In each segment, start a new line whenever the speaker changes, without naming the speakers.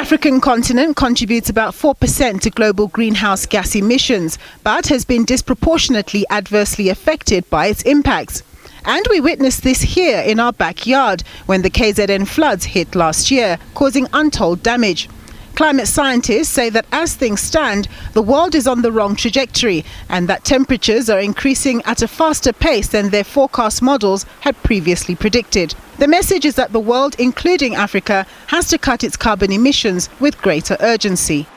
The African continent contributes about 4% to global greenhouse gas emissions, but has been disproportionately adversely affected by its impacts. And we witnessed this here in our backyard when the KZN floods hit last year, causing untold damage. Climate scientists say that as things stand, the world is on the wrong trajectory and that temperatures are increasing at a faster pace than their forecast models had previously predicted. The message is that the world, including Africa, has to cut its carbon emissions with greater urgency.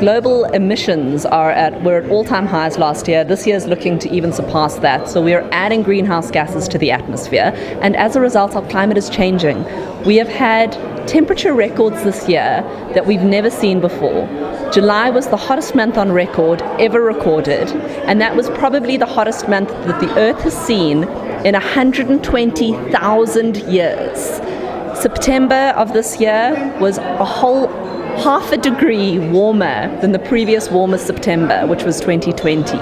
Global emissions were at all-time highs last year. This year is looking to even surpass that. So we are adding greenhouse gases to the atmosphere, and as a result, our climate is changing. We have had temperature records this year that we've never seen before. July was the hottest month on record ever recorded, and that was probably the hottest month that the Earth has seen in 120,000 years. September of this year was a whole half a degree warmer than the previous warmest September, which was 2020.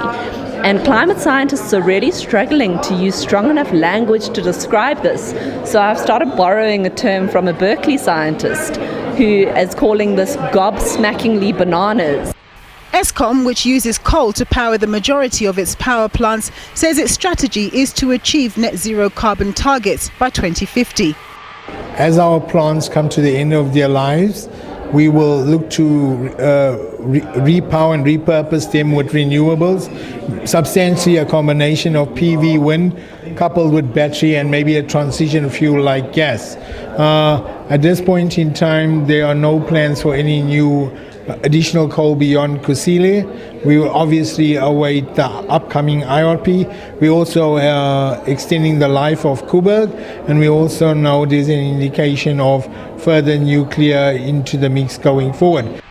And climate scientists are really struggling to use strong enough language to describe this. So I've started borrowing a term from a Berkeley scientist who is calling this gobsmackingly bananas.
Eskom, which uses coal to power the majority of its power plants, says its strategy is to achieve net zero carbon targets by 2050.
As our plants come to the end of their lives, we will look to repower and repurpose them with renewables, substantially a combination of PV wind coupled with battery and maybe a transition fuel like gas. At this point in time, there are no plans for any new additional coal beyond Kusile. We will obviously await the upcoming IRP. We also are extending the life of Kuberg, and we also know there's an indication of further nuclear into the mix going forward.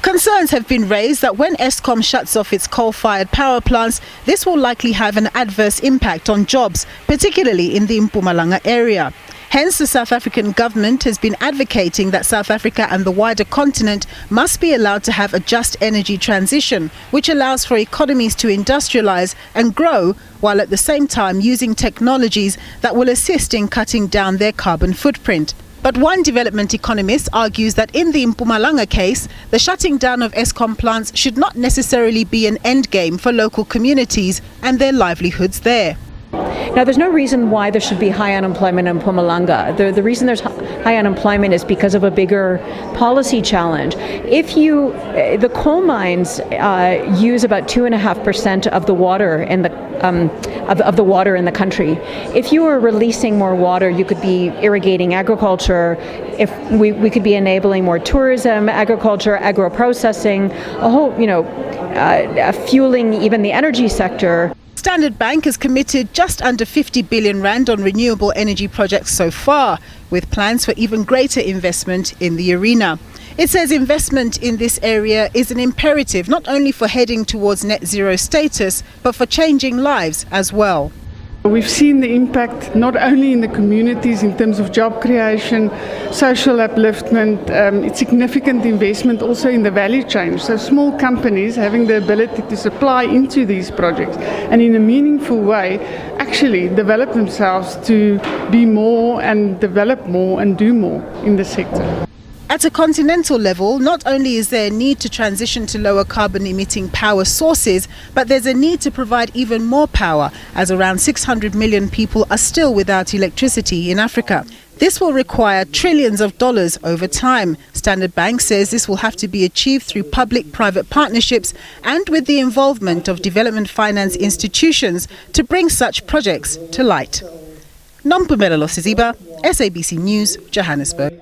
Concerns have been raised that when Eskom shuts off its coal-fired power plants, this will likely have an adverse impact on jobs, particularly in the Mpumalanga area. Hence, the South African government has been advocating that South Africa and the wider continent must be allowed to have a just energy transition, which allows for economies to industrialize and grow while at the same time using technologies that will assist in cutting down their carbon footprint. But one development economist argues that in the Mpumalanga case, the shutting down of Eskom plants should not necessarily be an endgame for local communities and their livelihoods there.
Now, there's no reason why there should be high unemployment in Mpumalanga. The reason there's high unemployment is because of a bigger policy challenge. The coal mines use about 2.5% of the water in the of the water in the country. If you were releasing more water, you could be irrigating agriculture. If we could be enabling more tourism, agriculture, agro-processing, fueling even the energy sector.
Standard Bank has committed just under 50 billion rand on renewable energy projects so far, with plans for even greater investment in the arena. It says investment in this area is an imperative not only for heading towards net zero status, but for changing lives as well.
We've seen the impact not only in the communities in terms of job creation, social upliftment, it's significant investment also in the value chain. So small companies having the ability to supply into these projects and in a meaningful way actually develop themselves to be more and develop more and do more in the sector.
At a continental level, not only is there a need to transition to lower carbon emitting power sources, but there's a need to provide even more power, as around 600 million people are still without electricity in Africa. This will require trillions of dollars over time. Standard Bank says this will have to be achieved through public-private partnerships and with the involvement of development finance institutions to bring such projects to light. Nompumelelo Siziba, SABC News, Johannesburg.